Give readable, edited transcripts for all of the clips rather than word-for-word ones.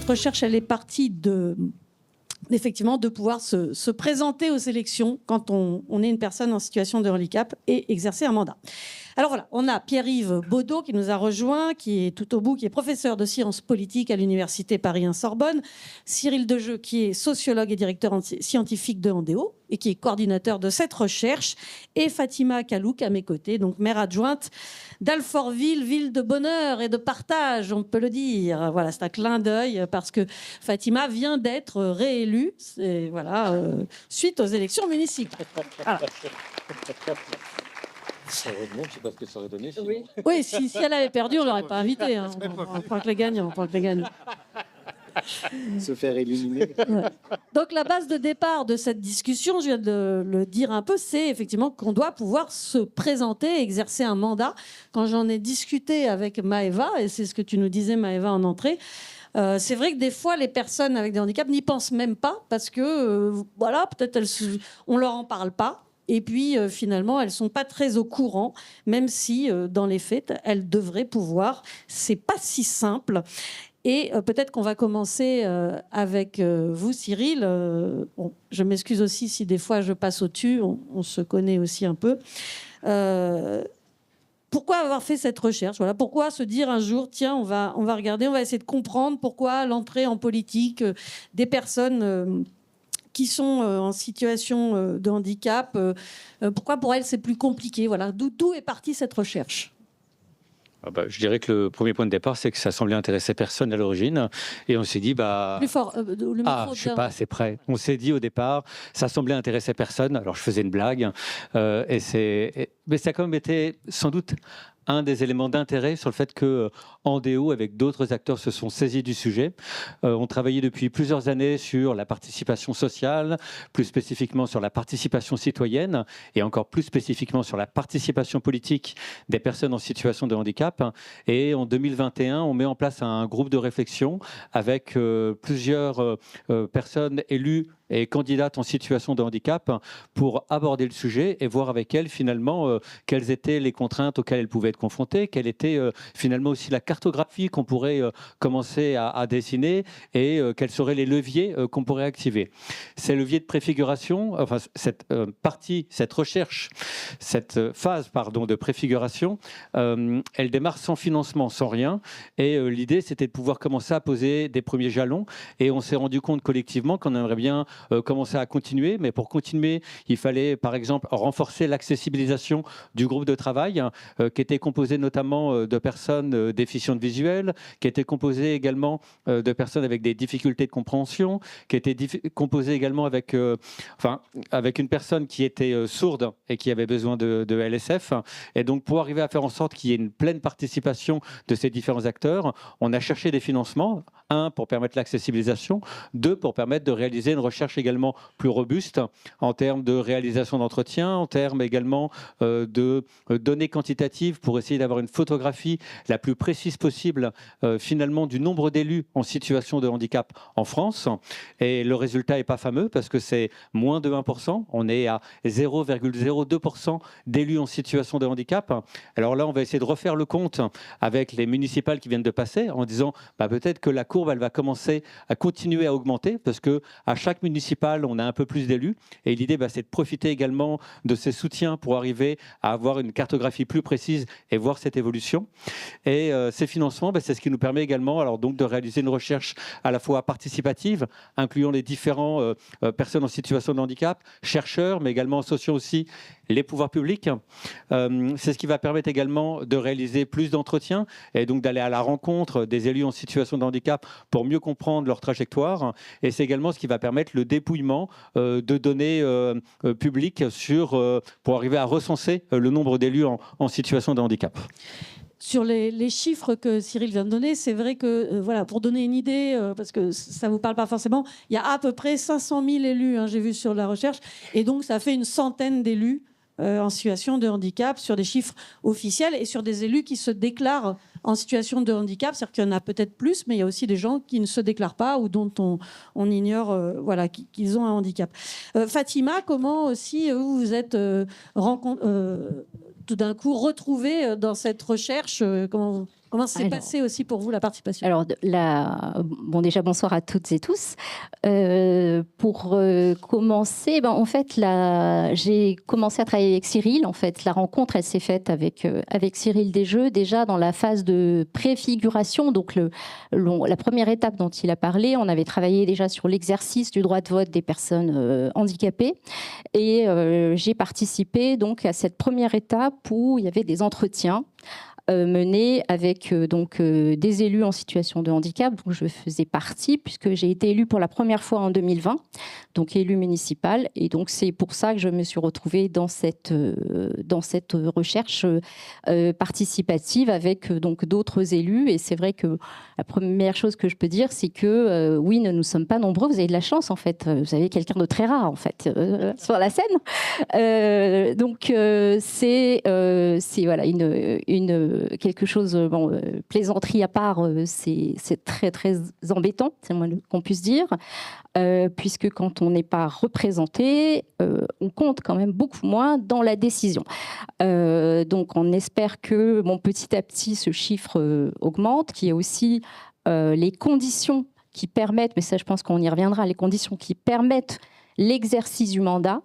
cette recherche, elle est partie effectivement, de pouvoir se présenter aux élections quand on est une personne en situation de handicap et exercer un mandat. Alors voilà, on a Pierre-Yves Baudot qui nous a rejoint, qui est tout au bout, qui est professeur de sciences politiques à l'université Paris 1 Sorbonne, Cyril Dejeux qui est sociologue et directeur scientifique de Andéo et qui est coordinateur de cette recherche, et Fatima Kalouk à mes côtés, donc maire adjointe d'Alfortville, ville de bonheur et de partage, on peut le dire. Voilà, c'est un clin d'œil parce que Fatima vient d'être réélue, suite aux élections municipales. Voilà. Je ne sais pas ce que ça aurait donné. Oui, si elle avait perdu, on ne l'aurait pas invitée. Hein. On prend que les gagnants. Se faire éliminer. Ouais. Donc la base de départ de cette discussion, je viens de le dire un peu, c'est effectivement qu'on doit pouvoir se présenter, exercer un mandat. Quand j'en ai discuté avec Maëva, et c'est ce que tu nous disais Maëva en entrée, c'est vrai que des fois les personnes avec des handicaps n'y pensent même pas parce que peut-être on leur en parle pas. Et puis, finalement, elles ne sont pas très au courant, même si, dans les faits, elles devraient pouvoir. Ce n'est pas si simple. Et peut-être qu'on va commencer avec vous, Cyril. Je m'excuse aussi si des fois je passe au-dessus. On se connaît aussi un peu. Pourquoi avoir fait cette recherche ? Pourquoi se dire un jour, tiens, on va regarder, on va essayer de comprendre pourquoi l'entrée en politique des personnes... qui sont en situation de handicap, pourquoi pour elles c'est plus compliqué ? D'où est partie cette recherche ? Je dirais que le premier point de départ, c'est que ça semblait intéresser personne à l'origine. Et on s'est dit, plus fort, le micro, je ne suis pas assez près. On s'est dit au départ, ça semblait intéresser personne. Alors je faisais une blague. Mais ça a quand même été sans doute un des éléments d'intérêt sur le fait que Andéo, avec d'autres acteurs, se sont saisis du sujet. On travaillait depuis plusieurs années sur la participation sociale, plus spécifiquement sur la participation citoyenne et encore plus spécifiquement sur la participation politique des personnes en situation de handicap. Et en 2021, on met en place un groupe de réflexion avec plusieurs personnes élues et candidates en situation de handicap pour aborder le sujet et voir avec elles finalement quelles étaient les contraintes auxquelles elles pouvaient être confrontées, quelle était finalement aussi la cartographie qu'on pourrait commencer à dessiner et quels seraient les leviers qu'on pourrait activer. Ces leviers de préfiguration, enfin cette recherche, cette phase de préfiguration, elle démarre sans financement, sans rien, et l'idée c'était de pouvoir commencer à poser des premiers jalons, et on s'est rendu compte collectivement qu'on aimerait bien commencer à continuer, mais pour continuer, il fallait par exemple renforcer l'accessibilisation du groupe de travail qui était composé notamment de personnes déficientes visuelles, qui était composé également de personnes avec des difficultés de compréhension, qui était composé également avec une personne qui était sourde et qui avait besoin de LSF. Et donc pour arriver à faire en sorte qu'il y ait une pleine participation de ces différents acteurs, on a cherché des financements, un pour permettre l'accessibilisation, deux pour permettre de réaliser une recherche également plus robuste en termes de réalisation d'entretien, en termes également de données quantitatives pour essayer d'avoir une photographie la plus précise possible finalement du nombre d'élus en situation de handicap en France. Et le résultat n'est pas fameux parce que c'est moins de 1%. On est à 0,02% d'élus en situation de handicap. Alors là, on va essayer de refaire le compte avec les municipales qui viennent de passer en disant peut-être que la courbe elle va commencer à continuer à augmenter parce qu'à chaque municipale, on a un peu plus d'élus. Et l'idée, c'est de profiter également de ces soutiens pour arriver à avoir une cartographie plus précise et voir cette évolution. Et ces financements, c'est ce qui nous permet également donc de réaliser une recherche à la fois participative, incluant les différents personnes en situation de handicap, chercheurs, mais également associant aussi les pouvoirs publics. C'est ce qui va permettre également de réaliser plus d'entretiens et donc d'aller à la rencontre des élus en situation de handicap pour mieux comprendre leur trajectoire. Et c'est également ce qui va permettre le dépouillement de données publiques pour arriver à recenser le nombre d'élus en situation de handicap. Sur les chiffres que Cyril vient de donner, c'est vrai que, pour donner une idée, parce que ça ne vous parle pas forcément, il y a à peu près 500 000 élus, j'ai vu sur la recherche, et donc ça fait une centaine d'élus en situation de handicap sur des chiffres officiels et sur des élus qui se déclarent en situation de handicap. C'est-à-dire qu'il y en a peut-être plus, mais il y a aussi des gens qui ne se déclarent pas ou dont on ignore qu'ils ont un handicap. Fatima, comment aussi vous vous êtes tout d'un coup retrouvée dans cette recherche Comment s'est passé aussi pour vous la participation? Alors, bon, déjà, bonsoir à toutes et tous. Pour commencer, en fait, j'ai commencé à travailler avec Cyril. En fait, la rencontre, elle s'est faite avec Cyril Desjeux, déjà dans la phase de préfiguration. Donc, la première étape dont il a parlé, on avait travaillé déjà sur l'exercice du droit de vote des personnes handicapées. Et j'ai participé donc à cette première étape où il y avait des entretiens menée avec des élus en situation de handicap, dont je faisais partie, puisque j'ai été élue pour la première fois en 2020, donc élue municipale. Et donc, c'est pour ça que je me suis retrouvée dans cette recherche participative avec donc d'autres élus. Et c'est vrai que la première chose que je peux dire, c'est que oui, nous ne sommes pas nombreux. Vous avez de la chance, en fait. Vous avez quelqu'un de très rare, en fait, sur la scène. Donc, c'est voilà, quelque chose, plaisanterie à part, c'est très, très embêtant, c'est moins qu'on puisse dire, puisque quand on n'est pas représenté, on compte quand même beaucoup moins dans la décision. Donc, on espère que petit à petit, ce chiffre augmente, qu'il y ait aussi les conditions qui permettent, mais ça, je pense qu'on y reviendra, les conditions qui permettent l'exercice du mandat.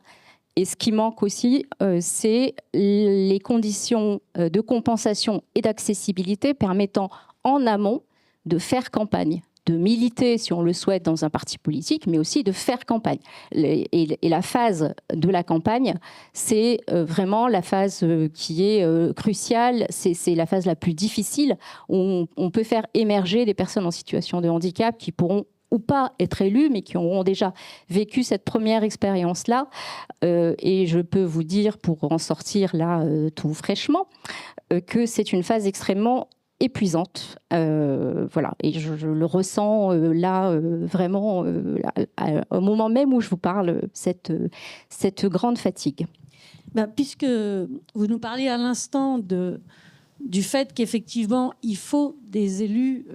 Et ce qui manque aussi, c'est les conditions de compensation et d'accessibilité permettant en amont de faire campagne, de militer, si on le souhaite, dans un parti politique, mais aussi de faire campagne. Et la phase de la campagne, c'est vraiment la phase qui est cruciale, c'est la phase la plus difficile, où on peut faire émerger des personnes en situation de handicap qui pourront ou pas être élus, mais qui auront déjà vécu cette première expérience-là. Et je peux vous dire, pour en sortir là tout fraîchement, que c'est une phase extrêmement épuisante. Voilà, et je le ressens là, vraiment, au moment même où je vous parle, cette grande fatigue. Puisque vous nous parliez à l'instant du fait qu'effectivement, il faut des élus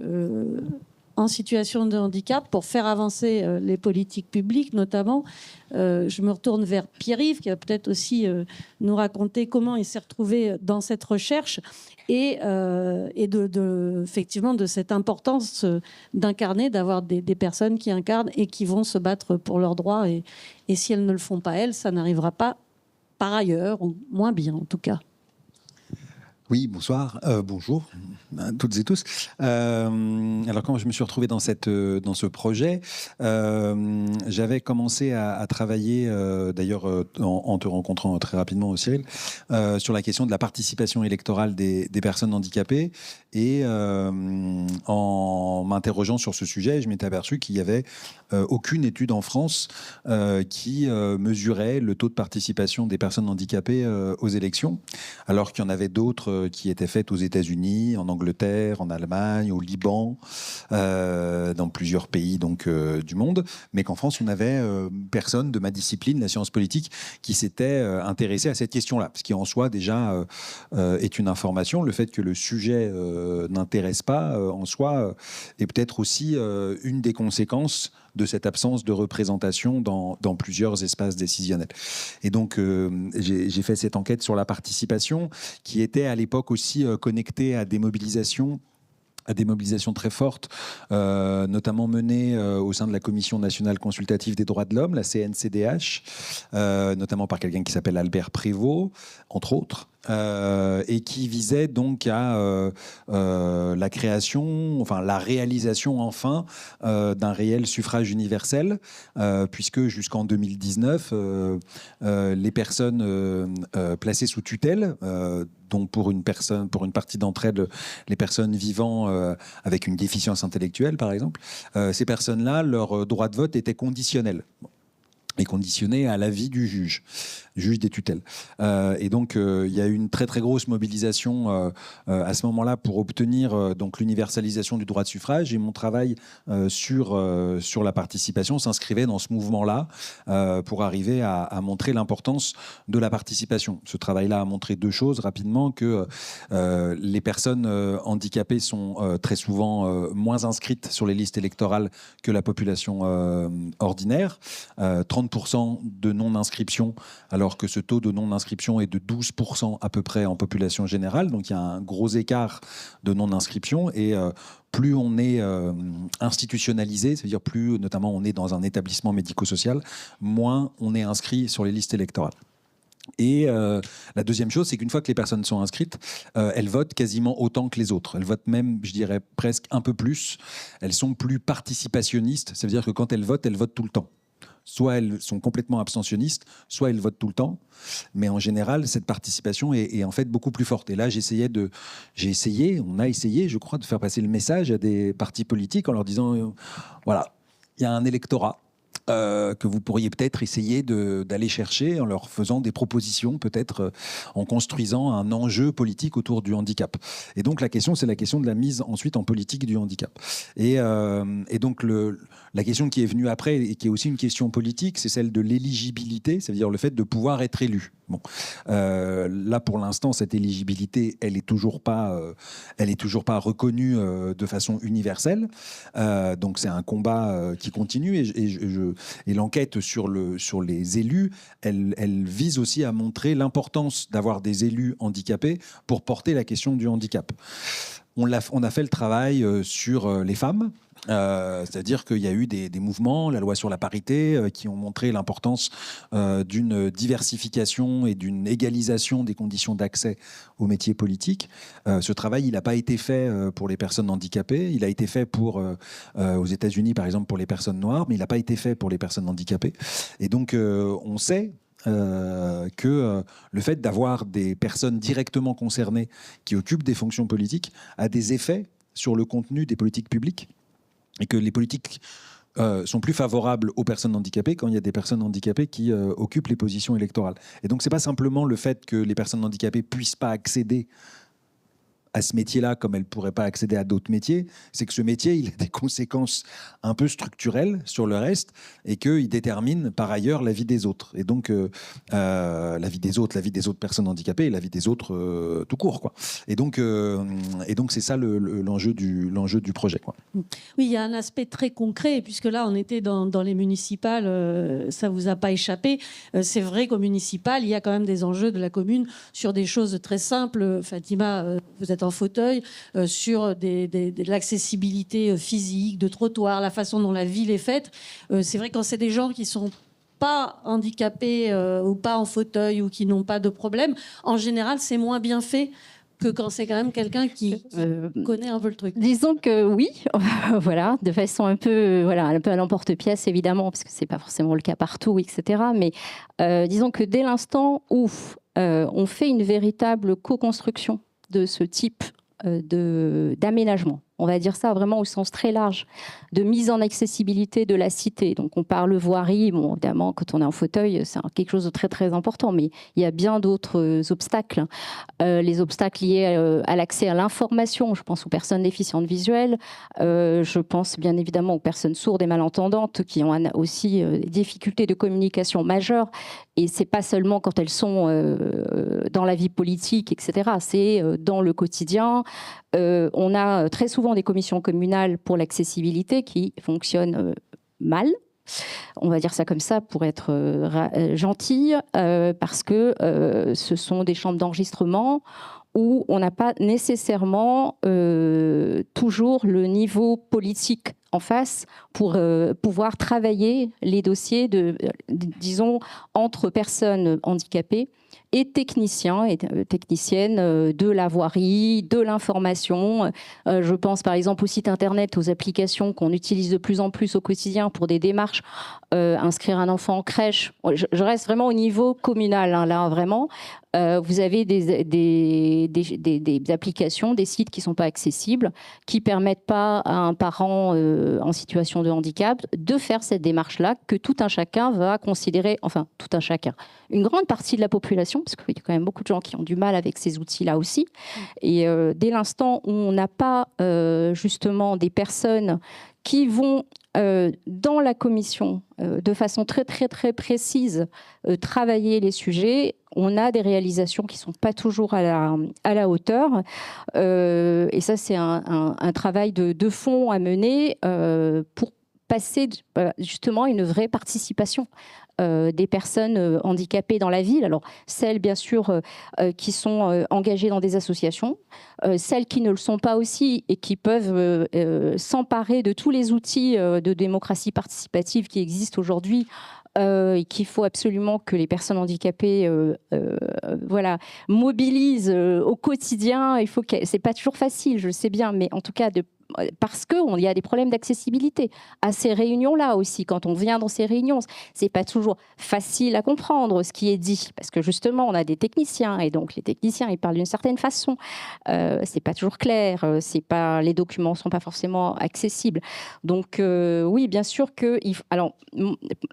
en situation de handicap pour faire avancer les politiques publiques, notamment. Je me retourne vers Pierre-Yves, qui va peut-être aussi nous raconter comment il s'est retrouvé dans cette recherche et effectivement de cette importance d'incarner, d'avoir des personnes qui incarnent et qui vont se battre pour leurs droits. Et si elles ne le font pas, elles, ça n'arrivera pas par ailleurs, ou moins bien en tout cas. Oui, bonsoir, bonjour à toutes et tous. Alors quand je me suis retrouvé dans ce projet, j'avais commencé à travailler, d'ailleurs en te rencontrant très rapidement, Cyril, sur la question de la participation électorale des personnes handicapées. Et en m'interrogeant sur ce sujet, je m'étais aperçu qu'il n'y avait aucune étude en France qui mesurait le taux de participation des personnes handicapées aux élections, alors qu'il y en avait d'autres qui étaient faites aux États-Unis, en Angleterre, en Allemagne, au Liban, dans plusieurs pays du monde, mais qu'en France, on n'avait personne de ma discipline, la science politique, qui s'était intéressé à cette question-là, ce qui en soi déjà est une information. Le fait que le sujet n'intéresse pas en soi est peut-être aussi une des conséquences de cette absence de représentation dans plusieurs espaces décisionnels. Et donc, j'ai fait cette enquête sur la participation qui était à l'époque aussi connectée à des mobilisations très fortes, notamment menées au sein de la Commission nationale consultative des droits de l'homme, la CNCDH, notamment par quelqu'un qui s'appelle Albert Prévost, entre autres, et qui visait donc à la création, enfin la réalisation enfin d'un réel suffrage universel, puisque jusqu'en 2019, les personnes placées sous tutelle, donc pour une partie d'entre elles, les personnes vivant avec une déficience intellectuelle, par exemple, ces personnes-là, leur droit de vote était conditionnel. Et conditionné à l'avis du juge des tutelles. Et donc, il y a eu une très, très grosse mobilisation à ce moment-là pour obtenir donc l'universalisation du droit de suffrage. Et mon travail sur la participation s'inscrivait dans ce mouvement-là pour arriver à montrer l'importance de la participation. Ce travail-là a montré deux choses rapidement, que les personnes handicapées sont très souvent moins inscrites sur les listes électorales que la population ordinaire. 30% 40% de non-inscription, alors que ce taux de non-inscription est de 12% à peu près en population générale. Donc il y a un gros écart de non-inscription. Et plus on est institutionnalisé, c'est-à-dire plus notamment on est dans un établissement médico-social, moins on est inscrit sur les listes électorales. Et la deuxième chose, c'est qu'une fois que les personnes sont inscrites, elles votent quasiment autant que les autres. Elles votent même, je dirais, presque un peu plus. Elles sont plus participationnistes. Ça veut dire que quand elles votent tout le temps. Soit elles sont complètement abstentionnistes, soit elles votent tout le temps. Mais en général, cette participation est en fait beaucoup plus forte. Et là, on a essayé, je crois, de faire passer le message à des partis politiques en leur disant, voilà, il y a un électorat que vous pourriez peut-être essayer d'aller chercher en leur faisant des propositions, peut-être en construisant un enjeu politique autour du handicap. Et donc la question, c'est la question de la mise ensuite en politique du handicap. Et donc la question qui est venue après, et qui est aussi une question politique, c'est celle de l'éligibilité, c'est-à-dire le fait de pouvoir être élu. Bon. Là, pour l'instant, cette éligibilité, elle est toujours pas reconnue de façon universelle. Donc c'est un combat qui continue, et l'enquête sur les élus, elle vise aussi à montrer l'importance d'avoir des élus handicapés pour porter la question du handicap. On a fait le travail sur les femmes. C'est-à-dire qu'il y a eu des mouvements, la loi sur la parité, qui ont montré l'importance d'une diversification et d'une égalisation des conditions d'accès aux métiers politiques. Ce travail, il n'a pas été fait pour les personnes handicapées. Il a été fait aux États-Unis, par exemple, pour les personnes noires, mais il n'a pas été fait pour les personnes handicapées. Et donc, on sait que le fait d'avoir des personnes directement concernées qui occupent des fonctions politiques a des effets sur le contenu des politiques publiques, et que les politiques sont plus favorables aux personnes handicapées quand il y a des personnes handicapées qui occupent les positions électorales. Et donc, ce n'est pas simplement le fait que les personnes handicapées ne puissent pas accéder à ce métier-là comme elles ne pourraient pas accéder à d'autres métiers, c'est que ce métier, il a des conséquences un peu structurelles sur le reste, et qu'il détermine par ailleurs la vie des autres. Et donc, la vie des autres personnes handicapées, et la vie des autres tout court, quoi. Et donc c'est ça l'enjeu du projet, quoi. Oui, il y a un aspect très concret, puisque là, on était dans les municipales, ça ne vous a pas échappé. C'est vrai qu'au municipal, il y a quand même des enjeux de la commune sur des choses très simples. Fatima, vous êtes en fauteuil, sur de l'accessibilité physique, de trottoirs, la façon dont la ville est faite. C'est vrai, quand c'est des gens qui sont pas handicapés ou pas en fauteuil ou qui n'ont pas de problème, en général, c'est moins bien fait que quand c'est quand même quelqu'un qui connaît un peu le truc. Disons que oui, voilà, de façon un peu à l'emporte-pièce, évidemment, parce que c'est pas forcément le cas partout, etc. Mais disons que dès l'instant où on fait une véritable co-construction de ce type d'aménagement, on va dire ça vraiment au sens très large, de mise en accessibilité de la cité. Donc on parle voirie, bon, évidemment quand on est en fauteuil c'est quelque chose de très très important, mais il y a bien d'autres obstacles. Les obstacles liés à l'accès à l'information, je pense aux personnes déficientes visuelles, je pense bien évidemment aux personnes sourdes et malentendantes qui ont aussi des difficultés de communication majeures, et c'est pas seulement quand elles sont dans la vie politique, etc. C'est dans le quotidien. On a très souvent des commissions communales pour l'accessibilité qui fonctionnent mal. On va dire ça comme ça pour être gentille, parce que ce sont des chambres d'enregistrement où on n'a pas nécessairement toujours le niveau politique en face pour pouvoir travailler les dossiers disons, entre personnes handicapées et techniciens et techniciennes de la voirie, de l'information. Je pense par exemple au site internet, aux applications qu'on utilise de plus en plus au quotidien pour des démarches, inscrire un enfant en crèche. Je reste vraiment au niveau communal, hein, là vraiment. Vous avez des applications, des sites qui ne sont pas accessibles, qui ne permettent pas à un parent en situation de handicap de faire cette démarche-là, que tout un chacun va considérer, enfin tout un chacun, une grande partie de la population, parce qu'il y a quand même beaucoup de gens qui ont du mal avec ces outils-là aussi. Et dès l'instant où on n'a pas justement des personnes qui vont dans la commission, de façon très très très précise, travailler les sujets, on a des réalisations qui ne sont pas toujours à la hauteur. Et ça, c'est un travail de fond à mener pour passer justement une vraie participation des personnes handicapées dans la ville. Alors, celles, bien sûr, qui sont engagées dans des associations, celles qui ne le sont pas aussi et qui peuvent s'emparer de tous les outils de démocratie participative qui existent aujourd'hui, et qu'il faut absolument que les personnes handicapées voilà, mobilisent au quotidien. C'est pas toujours facile, je le sais bien, mais en tout cas, parce qu'il y a des problèmes d'accessibilité à ces réunions-là aussi. Quand on vient dans ces réunions, c'est pas toujours facile à comprendre ce qui est dit, parce que justement, on a des techniciens, et donc les techniciens, ils parlent d'une certaine façon. C'est pas toujours clair, les documents sont pas forcément accessibles. Donc oui, bien sûr que... Alors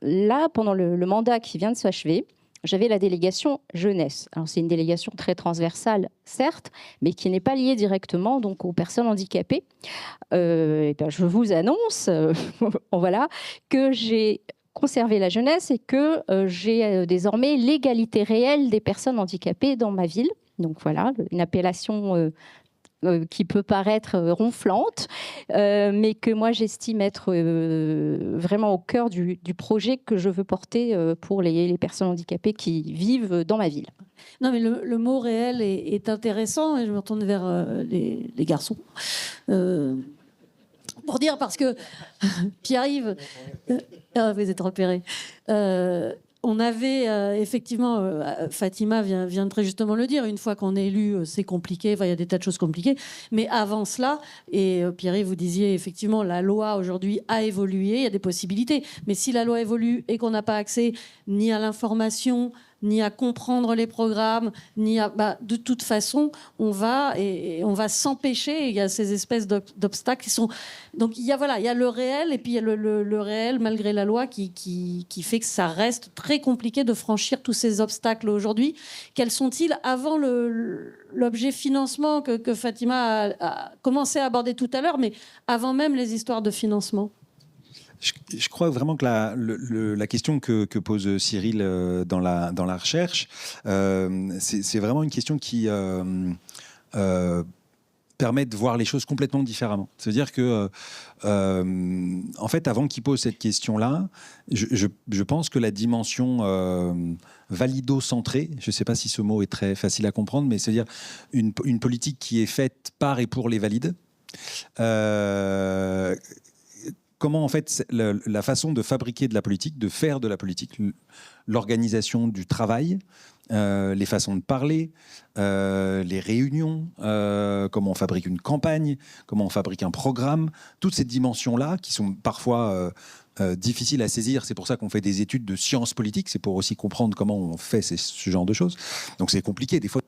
là, pendant le mandat qui vient de s'achever, j'avais la délégation jeunesse. Alors c'est une délégation très transversale, certes, mais qui n'est pas liée directement donc aux personnes handicapées. Je vous annonce, voilà, que j'ai conservé la jeunesse et que j'ai désormais l'égalité réelle des personnes handicapées dans ma ville. Donc voilà, une appellation qui peut paraître ronflante, mais que moi j'estime être vraiment au cœur du projet que je veux porter pour les personnes handicapées qui vivent dans ma ville. Non, mais le mot réel est intéressant, et je me retourne vers les garçons. Pour dire, parce que Pierre-Yves, vous êtes repéré. On avait effectivement, Fatima vient très justement le dire, une fois qu'on est élu, c'est compliqué, il y a des tas de choses compliquées. Mais avant cela, et Pierre, vous disiez effectivement, la loi aujourd'hui a évolué, il y a des possibilités. Mais si la loi évolue et qu'on n'a pas accès ni à l'information, ni à comprendre les programmes, ni à... de toute façon, on va s'empêcher. Il y a ces espèces d'obstacles qui sont... Donc, il y a le réel, et puis il y a le réel, malgré la loi, qui fait que ça reste très compliqué de franchir tous ces obstacles aujourd'hui. Quels sont-ils avant l'objet financement que Fatima a commencé à aborder tout à l'heure, mais avant même les histoires de financement? Je crois vraiment que la question que pose Cyril dans la recherche, c'est vraiment une question qui permet de voir les choses complètement différemment. C'est-à-dire que, en fait, avant qu'il pose cette question-là, je pense que la dimension valido-centrée, je ne sais pas si ce mot est très facile à comprendre, mais c'est-à-dire une politique qui est faite par et pour les valides, comment en fait la façon de fabriquer de la politique, de faire de la politique, l'organisation du travail, les façons de parler, les réunions, comment on fabrique une campagne, comment on fabrique un programme, toutes ces dimensions-là qui sont parfois difficiles à saisir. C'est pour ça qu'on fait des études de sciences politiques, c'est pour aussi comprendre comment on fait ce genre de choses. Donc c'est compliqué des fois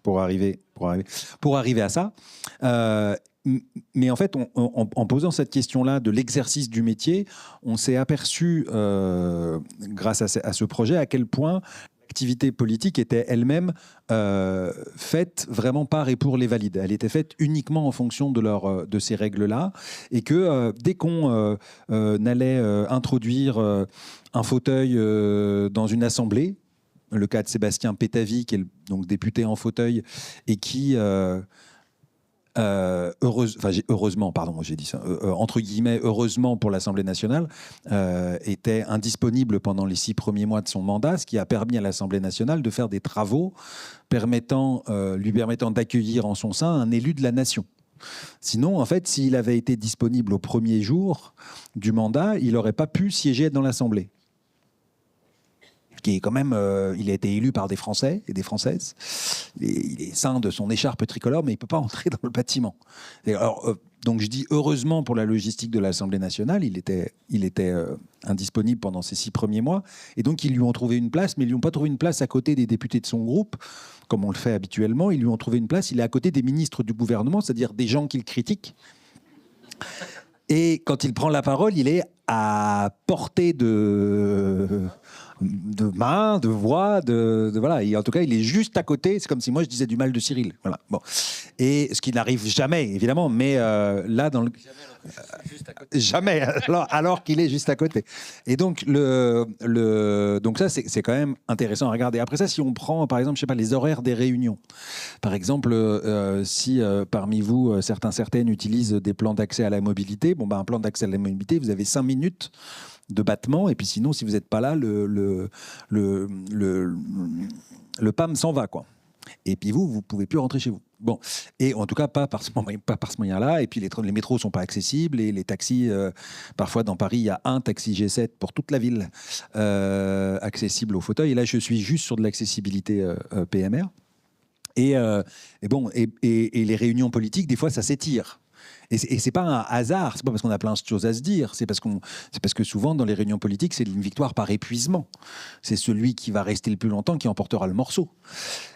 pour arriver à ça. Mais en fait, en posant cette question-là de l'exercice du métier, on s'est aperçu, grâce à ce projet, à quel point l'activité politique était elle-même faite vraiment par et pour les valides. Elle était faite uniquement en fonction de ces règles-là, et que dès qu'on allait introduire un fauteuil dans une assemblée, le cas de Sébastien Pétavy, qui est donc député en fauteuil, et qui... heureusement, pardon, j'ai dit ça, entre guillemets, heureusement pour l'Assemblée nationale, était indisponible pendant les 6 premiers mois de son mandat, ce qui a permis à l'Assemblée nationale de faire des travaux lui permettant d'accueillir en son sein un élu de la nation. Sinon, en fait, s'il avait été disponible au premier jour du mandat, il n'aurait pas pu siéger dans l'Assemblée. Qui est quand même, il a été élu par des Français et des Françaises. Il est ceint de son écharpe tricolore, mais il ne peut pas entrer dans le bâtiment. Alors, donc je dis heureusement pour la logistique de l'Assemblée nationale, il était indisponible pendant ces 6 premiers mois, et donc ils lui ont trouvé une place, mais ils lui ont pas trouvé une place à côté des députés de son groupe, comme on le fait habituellement. Ils lui ont trouvé une place, il est à côté des ministres du gouvernement, c'est-à-dire des gens qu'il critique. Et quand il prend la parole, il est à portée de de main, de voix, voilà. Et en tout cas, il est juste à côté. C'est comme si moi je disais du mal de Cyril. Voilà. Bon. Et ce qui n'arrive jamais, évidemment, mais là, dans le jamais, alors qu'il est juste à côté. Et donc, donc ça, c'est quand même intéressant à regarder. Après ça, si on prend, par exemple, je sais pas, les horaires des réunions. Par exemple, si parmi vous, certaines utilisent des plans d'accès à la mobilité, bon, ben, un plan d'accès à la mobilité, vous avez 5 minutes de battement, et puis sinon, si vous n'êtes pas là, le PAM s'en va, quoi. Et puis vous pouvez plus rentrer chez vous. Bon, et en tout cas pas par ce moyen-là. Et puis les métros sont pas accessibles et les taxis, parfois dans Paris, il y a un taxi G7 pour toute la ville accessible au fauteuil. Et là, je suis juste sur de l'accessibilité PMR. Et les réunions politiques, des fois, ça s'étire. Et c'est pas un hasard, c'est pas parce qu'on a plein de choses à se dire, c'est parce que souvent dans les réunions politiques, c'est une victoire par épuisement. C'est celui qui va rester le plus longtemps qui emportera le morceau.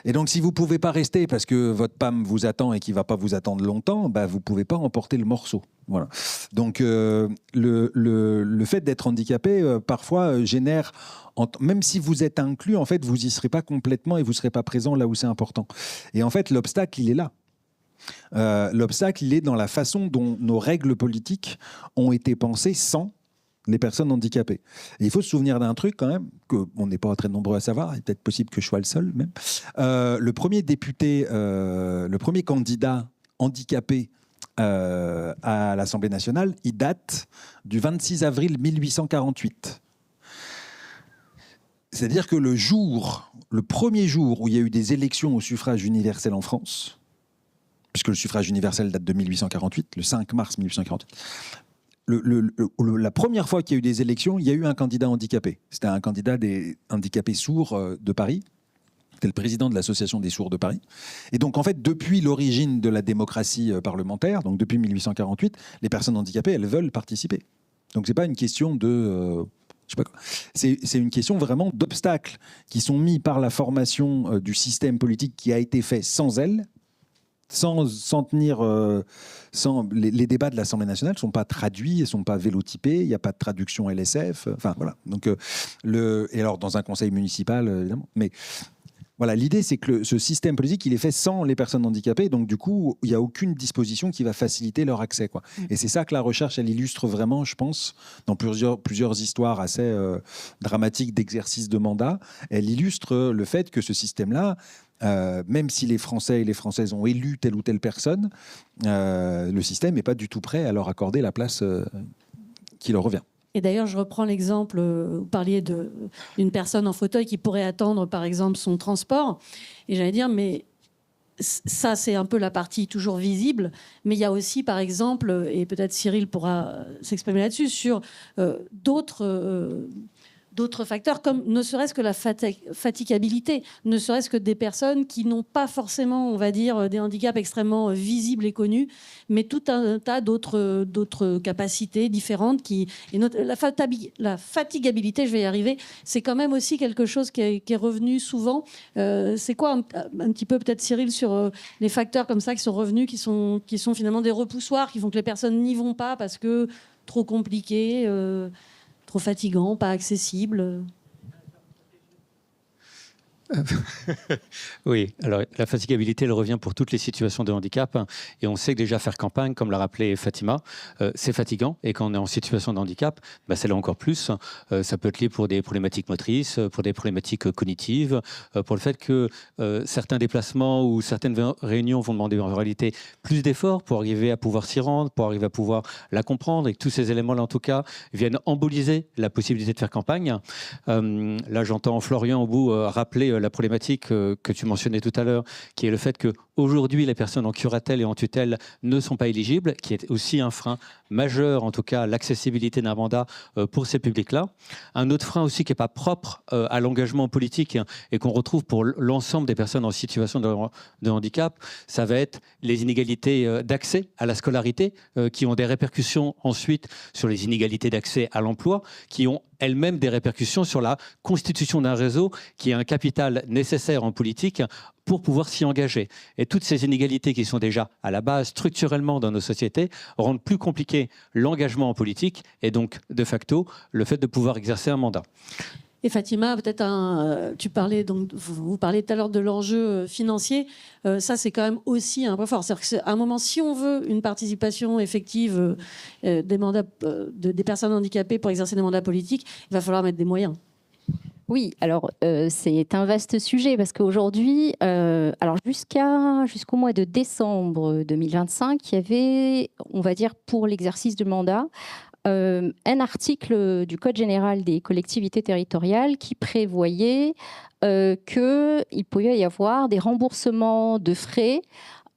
Et donc si vous pouvez pas rester parce que votre PAM vous attend et qu'il va pas vous attendre longtemps, bah vous pouvez pas emporter le morceau. Voilà. Donc le fait d'être handicapé parfois génère, même si vous êtes inclus, en fait vous y serez pas complètement et vous serez pas présent là où c'est important. Et en fait l'obstacle il est là. L'obstacle, il est dans la façon dont nos règles politiques ont été pensées sans les personnes handicapées. Et il faut se souvenir d'un truc quand même, qu'on n'est pas très nombreux à savoir, il est peut-être possible que je sois le seul même. Le premier député, le premier candidat handicapé à l'Assemblée nationale, il date du 26 avril 1848. C'est-à-dire que le premier jour où il y a eu des élections au suffrage universel en France, puisque le suffrage universel date de 1848, le 5 mars 1848. La première fois qu'il y a eu des élections, il y a eu un candidat handicapé. C'était un candidat des handicapés sourds de Paris. C'était le président de l'association des sourds de Paris. Et donc, en fait, depuis l'origine de la démocratie parlementaire, donc depuis 1848, les personnes handicapées, elles veulent participer. Donc, c'est pas une question de... je sais pas quoi. C'est une question vraiment d'obstacles qui sont mis par la formation du système politique qui a été fait sans elles, sans tenir, les débats de l'Assemblée nationale ne sont pas traduits, ils ne sont pas vélotypés, il n'y a pas de traduction LSF. Enfin, voilà. Donc, et alors, dans un conseil municipal, évidemment. Mais voilà, l'idée, c'est que ce système politique, il est fait sans les personnes handicapées. Donc, du coup, il n'y a aucune disposition qui va faciliter leur accès, quoi. Et c'est ça que la recherche, elle illustre vraiment, je pense, dans plusieurs histoires assez dramatiques d'exercice de mandat. Elle illustre le fait que ce système-là, même si les Français et les Françaises ont élu telle ou telle personne, le système n'est pas du tout prêt à leur accorder la place qui leur revient. Et d'ailleurs, je reprends l'exemple, vous parliez d'une personne en fauteuil qui pourrait attendre, par exemple, son transport. Et j'allais dire, mais ça, c'est un peu la partie toujours visible. Mais il y a aussi, par exemple, et peut-être Cyril pourra s'exprimer là-dessus, sur d'autres facteurs, comme ne serait-ce que la fatigabilité, ne serait-ce que des personnes qui n'ont pas forcément, on va dire, des handicaps extrêmement visibles et connus, mais tout un tas d'autres capacités différentes. La fatigabilité, je vais y arriver, c'est quand même aussi quelque chose qui est revenu souvent. C'est quoi un petit peu, peut-être Cyril, sur les facteurs comme ça qui sont revenus, qui sont finalement des repoussoirs, qui font que les personnes n'y vont pas parce que trop compliqué, trop fatigant, pas accessible. Oui, alors la fatigabilité, elle revient pour toutes les situations de handicap. Et on sait que déjà faire campagne, comme l'a rappelé Fatima, c'est fatigant. Et quand on est en situation de handicap, c'est là encore plus. Ça peut être lié pour des problématiques motrices, pour des problématiques cognitives, pour le fait que certains déplacements ou certaines réunions vont demander en réalité plus d'efforts pour arriver à pouvoir s'y rendre, pour arriver à pouvoir la comprendre. Et que tous ces éléments-là, en tout cas, viennent emboliser la possibilité de faire campagne. Là, j'entends Florian au bout rappeler la problématique que tu mentionnais tout à l'heure, qui est le fait qu'aujourd'hui, les personnes en curatelle et en tutelle ne sont pas éligibles, qui est aussi un frein majeur, en tout cas, l'accessibilité d'un mandat pour ces publics-là. Un autre frein aussi qui n'est pas propre à l'engagement politique et qu'on retrouve pour l'ensemble des personnes en situation de handicap, ça va être les inégalités d'accès à la scolarité, qui ont des répercussions ensuite sur les inégalités d'accès à l'emploi, qui ont elles-mêmes des répercussions sur la constitution d'un réseau qui est un capital nécessaire en politique pour pouvoir s'y engager. Et toutes ces inégalités qui sont déjà à la base structurellement dans nos sociétés rendent plus compliqué l'engagement en politique et donc de facto le fait de pouvoir exercer un mandat. Et Fatima, peut-être vous parlez tout à l'heure de l'enjeu financier. Ça, c'est quand même aussi un point fort. C'est-à-dire qu'à un moment, si on veut une participation effective des personnes handicapées pour exercer des mandats politiques, il va falloir mettre des moyens. Oui, alors c'est un vaste sujet parce qu'aujourd'hui, jusqu'au mois de décembre 2025, il y avait, on va dire, pour l'exercice du mandat, un article du Code général des collectivités territoriales qui prévoyait qu'il pouvait y avoir des remboursements de frais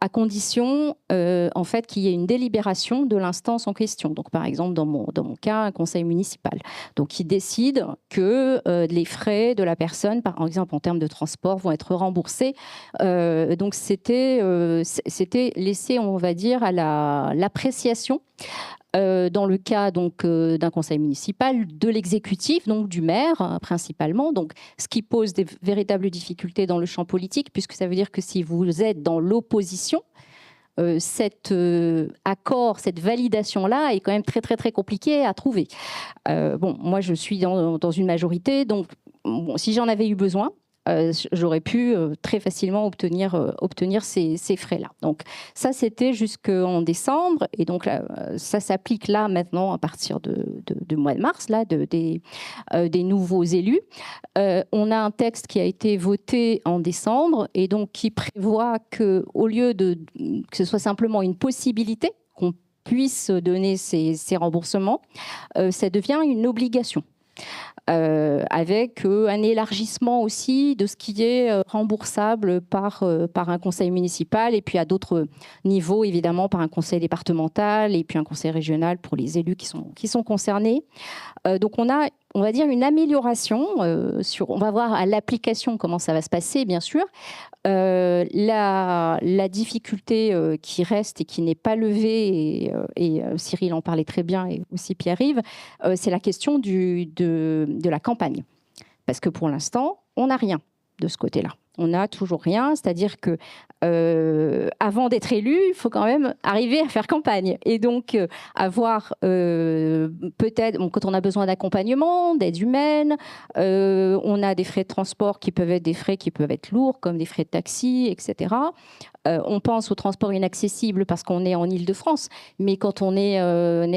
à condition en fait, qu'il y ait une délibération de l'instance en question. Donc, par exemple, dans mon cas, un conseil municipal. Donc, qui décide que les frais de la personne, par exemple en termes de transport, vont être remboursés. Donc, c'était laissé, on va dire, à l'appréciation. Dans le cas donc d'un conseil municipal, de l'exécutif, donc du maire principalement, donc ce qui pose des véritables difficultés dans le champ politique, puisque ça veut dire que si vous êtes dans l'opposition, cet accord, cette validation-là est quand même très très très compliquée à trouver. Moi je suis dans une majorité, donc si j'en avais eu besoin, j'aurais pu très facilement obtenir ces frais-là. Donc ça, c'était jusqu'en décembre. Et donc là, ça s'applique là maintenant à partir du mois de mars, là, des nouveaux élus. On a un texte qui a été voté en décembre et donc qui prévoit qu'au lieu que ce soit simplement une possibilité, qu'on puisse donner ces remboursements, ça devient une obligation. Avec un élargissement aussi de ce qui est remboursable par un conseil municipal et puis à d'autres niveaux, évidemment, par un conseil départemental et puis un conseil régional pour les élus qui sont concernés. Donc on va dire une amélioration. On va voir à l'application comment ça va se passer, bien sûr. La difficulté qui reste et qui n'est pas levée, et Cyril en parlait très bien, et aussi Pierre-Yves, c'est la question de la campagne. Parce que pour l'instant, on n'a rien de ce côté-là. On n'a toujours rien, c'est-à-dire que avant d'être élu, il faut quand même arriver à faire campagne. Et donc, avoir peut-être, quand on a besoin d'accompagnement, d'aide humaine, on a des frais de transport qui peuvent être des frais qui peuvent être lourds, comme des frais de taxi, etc. On pense au transport inaccessible parce qu'on est en Île-de-France, mais quand on est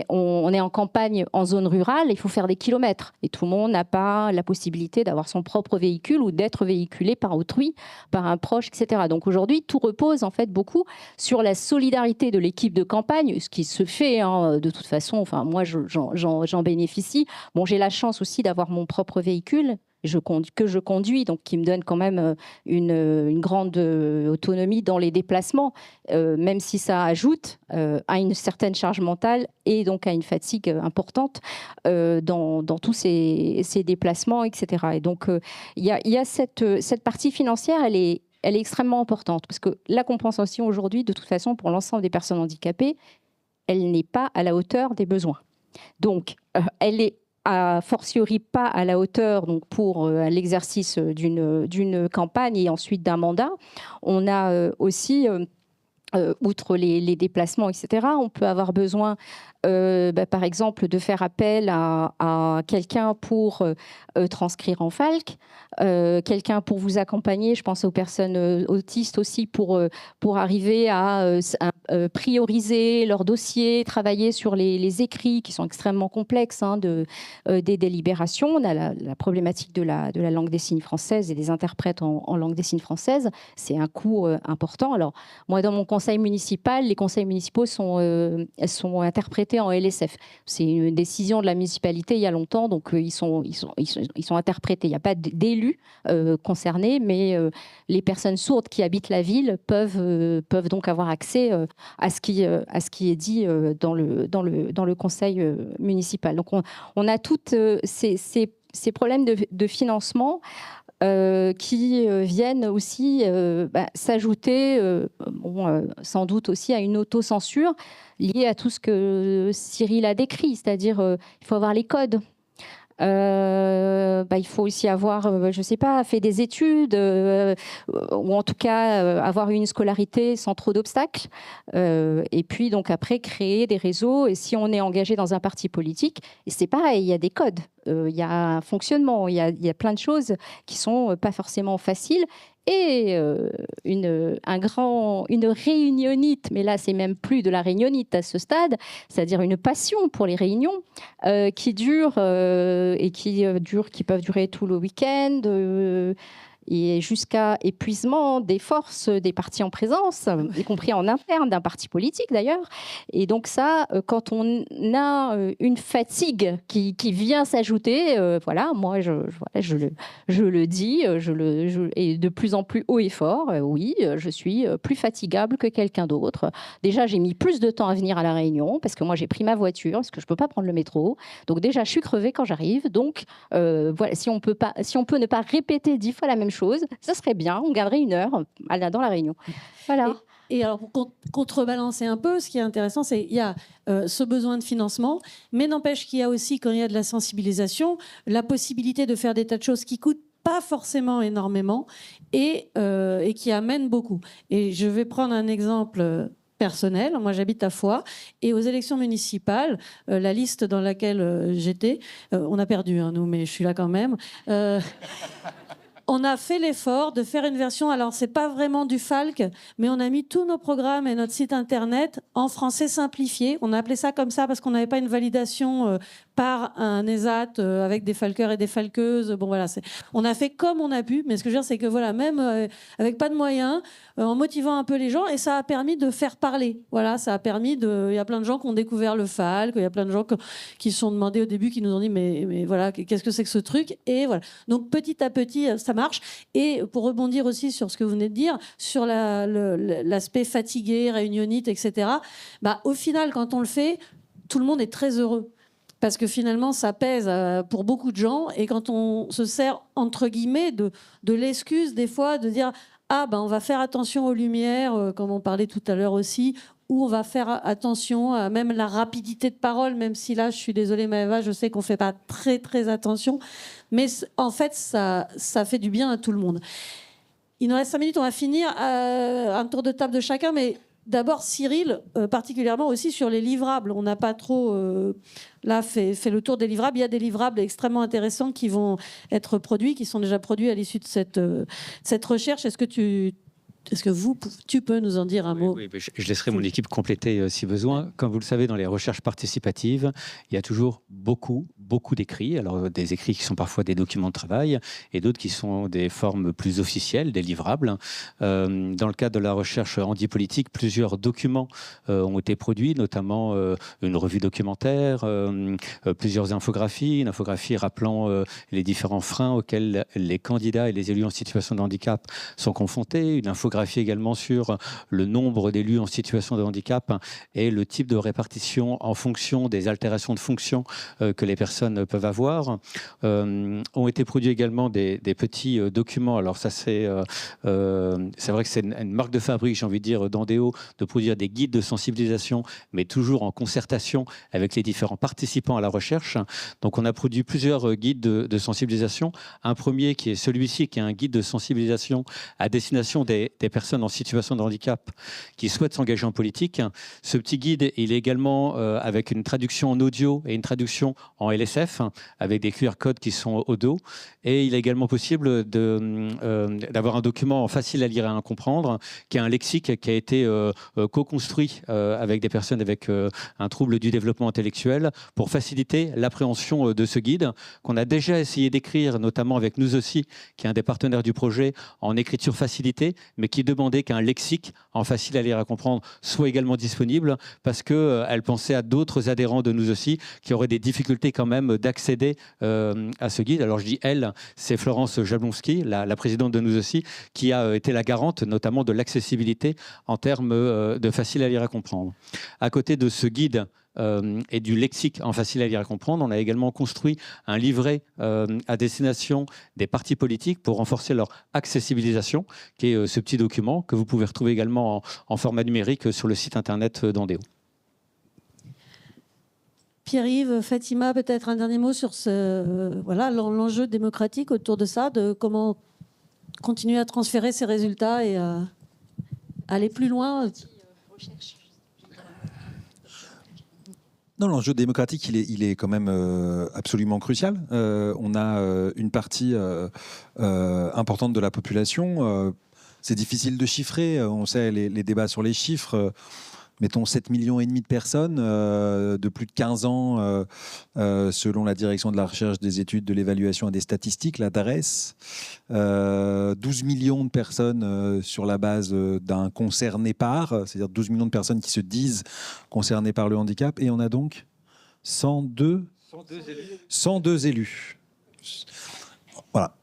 en campagne, en zone rurale, il faut faire des kilomètres. Et tout le monde n'a pas la possibilité d'avoir son propre véhicule ou d'être véhiculé par autrui, par un proche, etc. Donc aujourd'hui, tout repose en fait beaucoup sur la solidarité de l'équipe de campagne, ce qui se fait de toute façon. Enfin, moi, j'en bénéficie. Bon, j'ai la chance aussi d'avoir mon propre véhicule que je conduis, donc qui me donne quand même une grande autonomie dans les déplacements, même si ça ajoute à une certaine charge mentale et donc à une fatigue importante dans tous ces déplacements, etc. Et donc, il y a cette partie financière, elle est extrêmement importante, parce que la compensation aujourd'hui, de toute façon, pour l'ensemble des personnes handicapées, elle n'est pas à la hauteur des besoins. Donc, elle est a fortiori pas à la hauteur donc pour l'exercice d'une campagne et ensuite d'un mandat. On a aussi, outre les déplacements, etc., on peut avoir besoin, par exemple, de faire appel à quelqu'un pour transcrire en FALC, quelqu'un pour vous accompagner, je pense aux personnes autistes aussi, pour arriver à prioriser leurs dossiers, travailler sur les écrits qui sont extrêmement complexes des délibérations. On a la problématique de la langue des signes française et des interprètes en langue des signes française. C'est un coût important. Alors, moi, dans mon conseil municipal, les conseils municipaux sont interprétés en LSF. C'est une décision de la municipalité il y a longtemps, donc ils sont interprétés. Il n'y a pas d'élus concernés, mais les personnes sourdes qui habitent la ville peuvent donc avoir accès à ce qui est dit dans le conseil municipal. Donc on a toutes ces problèmes de financement qui viennent aussi s'ajouter, sans doute aussi à une autocensure liée à tout ce que Cyril a décrit, c'est-à-dire il faut avoir les codes. Il faut aussi avoir, je ne sais pas, fait des études ou en tout cas avoir une scolarité sans trop d'obstacles. Et puis donc après créer des réseaux. Et si on est engagé dans un parti politique, et c'est pareil, il y a des codes, il y a un fonctionnement, il y a plein de choses qui sont pas forcément faciles. Et une réunionite, mais là c'est même plus de la réunionite à ce stade, c'est-à-dire une passion pour les réunions qui durent qui peuvent durer tout le week-end et jusqu'à épuisement des forces des partis en présence, y compris en interne d'un parti politique d'ailleurs. Et donc ça, quand on a une fatigue qui vient s'ajouter, voilà, moi je le dis, et de plus en plus haut et fort, oui, je suis plus fatigable que quelqu'un d'autre. Déjà, j'ai mis plus de temps à venir à la réunion parce que moi j'ai pris ma voiture, parce que je peux pas prendre le métro. Donc déjà, je suis crevée quand j'arrive. Donc voilà, si on peut ne pas répéter 10 fois la même chose, ça serait bien, on gagnerait 1 heure dans la réunion. Voilà. Et alors, pour contrebalancer un peu, ce qui est intéressant, c'est qu'il y a ce besoin de financement, mais n'empêche qu'il y a aussi, quand il y a de la sensibilisation, la possibilité de faire des tas de choses qui coûtent pas forcément énormément et qui amènent beaucoup. Et je vais prendre un exemple personnel. Moi, j'habite à Foix et aux élections municipales, la liste dans laquelle j'étais, on a perdu, hein, nous, mais je suis là quand même. On a fait l'effort de faire une version, alors c'est pas vraiment du Falc, mais on a mis tous nos programmes et notre site internet en français simplifié. On a appelé ça comme ça parce qu'on n'avait pas une validation par un ESAT avec des falqueurs et des falqueuses. Bon voilà, on a fait comme on a pu, mais ce que je veux dire, c'est que voilà, même avec pas de moyens, en motivant un peu les gens, et ça a permis de faire parler. Voilà, ça a permis il y a plein de gens qui ont découvert le Falc, il y a plein de gens qui se sont demandé au début, qui nous ont dit mais voilà, qu'est-ce que c'est que ce truc? Et voilà. Donc petit à petit, ça marche. Et pour rebondir aussi sur ce que vous venez de dire, sur l'aspect fatigué, réunionnite, etc., au final, quand on le fait, tout le monde est très heureux. Parce que finalement, ça pèse pour beaucoup de gens. Et quand on se sert, entre guillemets, de l'excuse, des fois, de dire « Ah, on va faire attention aux lumières », comme on parlait tout à l'heure aussi, ou on va faire attention à même la rapidité de parole, même si là, je suis désolée Maëva, je sais qu'on ne fait pas très, très attention. Mais en fait, ça fait du bien à tout le monde. Il nous reste 5 minutes, on va finir un tour de table de chacun, mais d'abord Cyril, particulièrement aussi sur les livrables. On n'a pas trop fait le tour des livrables. Il y a des livrables extrêmement intéressants qui vont être produits, qui sont déjà produits à l'issue de cette recherche. Est-ce que tu peux nous en dire un mot? Oui, je laisserai mon équipe compléter si besoin. Comme vous le savez, dans les recherches participatives, il y a toujours beaucoup d'écrits. Alors, des écrits qui sont parfois des documents de travail et d'autres qui sont des formes plus officielles, des livrables. Dans le cadre de la recherche handipolitique, plusieurs documents ont été produits, notamment une revue documentaire, plusieurs infographies, une infographie rappelant les différents freins auxquels les candidats et les élus en situation de handicap sont confrontés, une infographie également sur le nombre d'élus en situation de handicap et le type de répartition en fonction des altérations de fonction que les personnes peuvent avoir. Ont été produits également des petits documents. Alors ça, c'est vrai que c'est une marque de fabrique, j'ai envie de dire, d'Andéo, de produire des guides de sensibilisation, mais toujours en concertation avec les différents participants à la recherche. Donc on a produit plusieurs guides de sensibilisation. Un premier qui est celui-ci, qui est un guide de sensibilisation à destination des personnes en situation de handicap qui souhaitent s'engager en politique. Ce petit guide, il est également avec une traduction en audio et une traduction en LSF, avec des QR codes qui sont au dos. Et il est également possible d'avoir un document facile à lire et à comprendre, qui est un lexique qui a été co-construit avec des personnes avec un trouble du développement intellectuel pour faciliter l'appréhension de ce guide, qu'on a déjà essayé d'écrire, notamment avec Nous aussi, qui est un des partenaires du projet, en écriture facilitée, mais qui demandait qu'un lexique en facile à lire et à comprendre soit également disponible, parce qu'elle pensait à d'autres adhérents de Nous aussi qui auraient des difficultés quand même d'accéder à ce guide. Alors je dis elle, c'est Florence Jablonski, la présidente de Nous aussi, qui a été la garante notamment de l'accessibilité en termes de facile à lire et à comprendre. À côté de ce guide et du lexique en facile à lire et à comprendre, on a également construit un livret à destination des partis politiques pour renforcer leur accessibilisation, qui est ce petit document que vous pouvez retrouver également en format numérique sur le site internet d'Andéo. Pierre-Yves, Fatima, peut-être un dernier mot sur l'enjeu démocratique autour de ça, de comment continuer à transférer ces résultats et à aller plus loin. Non, l'enjeu démocratique, il est quand même absolument crucial. On a une partie importante de la population. C'est difficile de chiffrer. On sait les débats sur les chiffres. Mettons 7,5 millions de personnes de plus de 15 ans, selon la direction de la recherche, des études, de l'évaluation et des statistiques, la DARES. 12 millions de personnes sur la base d'un concerné par, c'est-à-dire 12 millions de personnes qui se disent concernées par le handicap. Et on a donc 102 élus. Voilà.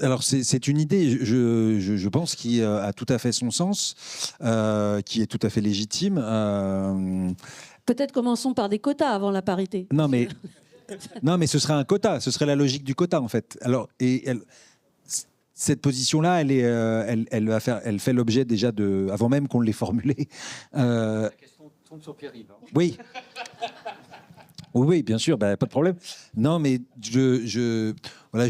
Alors c'est une idée, je pense, qui a tout à fait son sens, qui est tout à fait légitime. Peut-être commençons par des quotas avant la parité. Non, mais ce serait un quota, ce serait la logique du quota, en fait. Alors, cette position-là, elle fait l'objet déjà avant même qu'on l'ait formulée. La question tombe sur Pierre-Yves. Oui. Oui, bien sûr, pas de problème. Non, mais je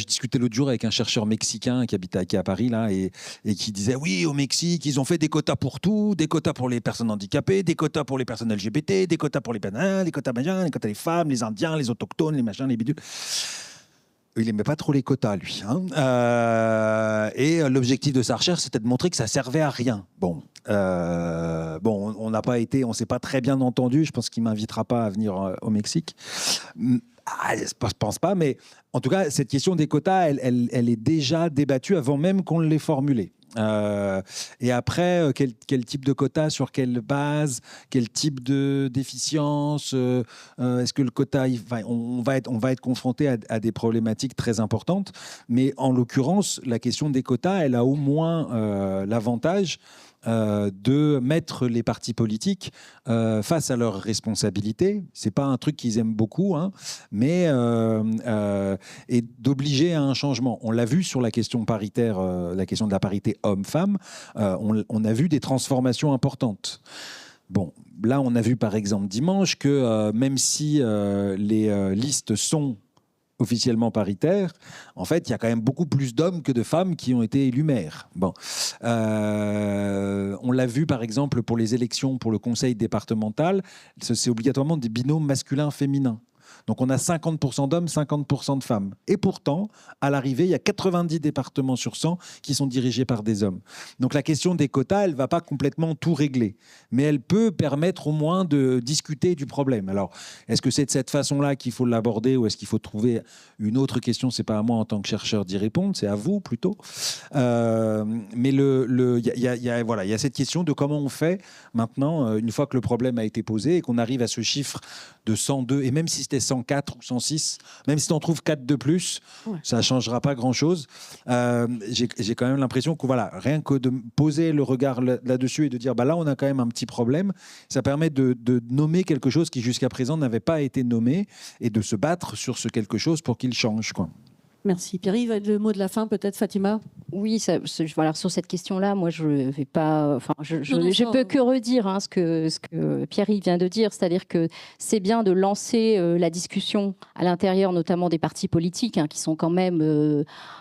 discutais l'autre jour avec un chercheur mexicain qui est à Paris là, et qui disait oui, au Mexique, ils ont fait des quotas pour tout, des quotas pour les personnes handicapées, des quotas pour les personnes LGBT, des quotas pour les pénins, des quotas machins, des quotas des femmes, les Indiens, les autochtones, les machins, les bidules. Il n'aimait pas trop les quotas, lui. Et l'objectif de sa recherche, c'était de montrer que ça servait à rien. Bon, on n'a pas été, on s'est pas très bien entendu. Je pense qu'il m'invitera pas à venir au Mexique. Je pense pas, mais en tout cas, cette question des quotas, elle est déjà débattue avant même qu'on l'ait formulée. Et après, quel type de quota, sur quelle base, quel type de déficience, est-ce que le quota, on va être confronté à des problématiques très importantes, mais en l'occurrence, la question des quotas, elle a au moins l'avantage de mettre les partis politiques face à leurs responsabilités. C'est pas un truc qu'ils aiment beaucoup, mais et d'obliger à un changement. On l'a vu sur la question paritaire, la question de la parité homme-femme. On a vu des transformations importantes. Bon, là, on a vu par exemple dimanche que même si les listes sont officiellement paritaire, en fait, il y a quand même beaucoup plus d'hommes que de femmes qui ont été élus maires. Bon. On l'a vu, par exemple, pour les élections pour le conseil départemental, c'est obligatoirement des binômes masculins-féminins. Donc on a 50% d'hommes, 50% de femmes. Et pourtant, à l'arrivée, il y a 90 départements sur 100 qui sont dirigés par des hommes. Donc la question des quotas, elle ne va pas complètement tout régler. Mais elle peut permettre au moins de discuter du problème. Alors, est-ce que c'est de cette façon-là qu'il faut l'aborder ou est-ce qu'il faut trouver une autre question? Ce n'est pas à moi en tant que chercheur d'y répondre, c'est à vous plutôt. Mais il y a cette question de comment on fait maintenant, une fois que le problème a été posé et qu'on arrive à ce chiffre de 102, et même si c'était 104 ou 106, même si tu en trouves 4 de plus, ouais, ça ne changera pas grand-chose. J'ai quand même l'impression que rien que de poser le regard là-dessus et de dire là, on a quand même un petit problème, ça permet de nommer quelque chose qui jusqu'à présent n'avait pas été nommé et de se battre sur ce quelque chose pour qu'il change, quoi. Merci. Pierre-Yves, le mot de la fin, peut-être, Fatima? Oui, sur cette question-là, moi, je ne vais pas. Enfin, je peux que redire ce que Pierre-Yves vient de dire, c'est-à-dire que c'est bien de lancer la discussion à l'intérieur, notamment des partis politiques, qui sont quand même,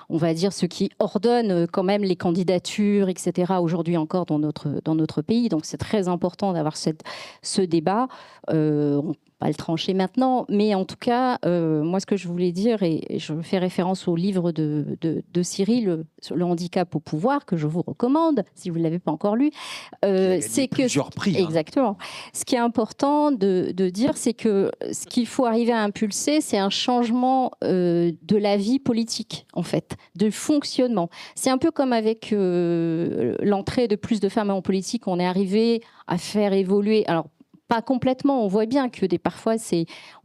on va dire, ceux qui ordonnent quand même les candidatures, etc. Aujourd'hui encore dans notre pays. Donc, c'est très important d'avoir ce débat. On pas le trancher maintenant, mais en tout cas, moi, ce que je voulais dire, et je fais référence au livre de Cyril sur le handicap au pouvoir, que je vous recommande, si vous ne l'avez pas encore lu, c'est que... Plusieurs prix. Exactement. Ce qui est important de dire, c'est que ce qu'il faut arriver à impulser, c'est un changement de la vie politique, en fait, de fonctionnement. C'est un peu comme avec l'entrée de plus de femmes en politique, on est arrivé à faire évoluer... Alors, pas complètement, on voit bien que parfois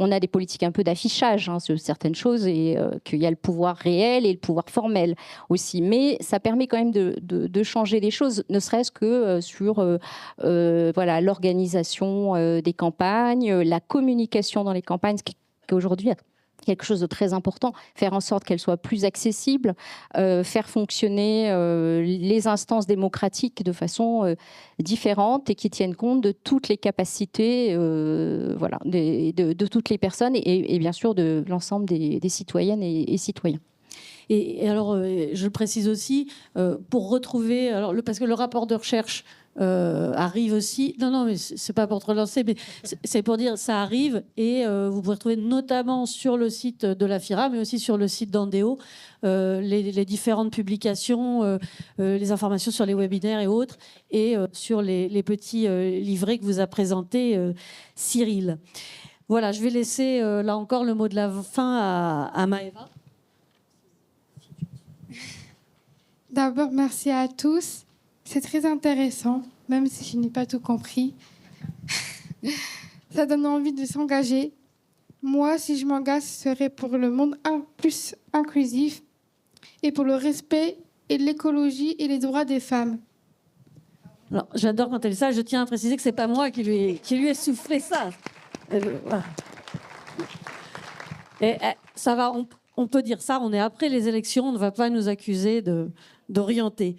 on a des politiques un peu d'affichage sur certaines choses et qu'il y a le pouvoir réel et le pouvoir formel aussi. Mais ça permet quand même de changer les choses, ne serait-ce que sur l'organisation des campagnes, la communication dans les campagnes, qui aujourd'hui quelque chose de très important, faire en sorte qu'elle soit plus accessible, faire fonctionner les instances démocratiques de façon différente et qui tiennent compte de toutes les capacités voilà, de toutes les personnes et bien sûr de l'ensemble des citoyennes et citoyens. Et alors, je le précise aussi, pour retrouver, alors, parce que le rapport de recherche arrive aussi. Non, mais c'est pas pour te relancer, mais c'est pour dire ça arrive et vous pouvez retrouver notamment sur le site de la FIRA, mais aussi sur le site d'Andéo, les différentes publications, les informations sur les webinaires et autres, et sur les petits livrets que vous a présentés Cyril. Voilà, je vais laisser là encore le mot de la fin à Maëva. D'abord, merci à tous. C'est très intéressant, même si je n'ai pas tout compris. Ça donne envie de s'engager. Moi, si je m'engage, ce serait pour le monde plus inclusif et pour le respect et l'écologie et les droits des femmes. Alors, j'adore quand elle dit ça. Je tiens à préciser que c'est pas moi qui lui ai soufflé ça. Voilà. Et ça va. On peut dire ça. On est après les élections. On ne va pas nous accuser d'orienter.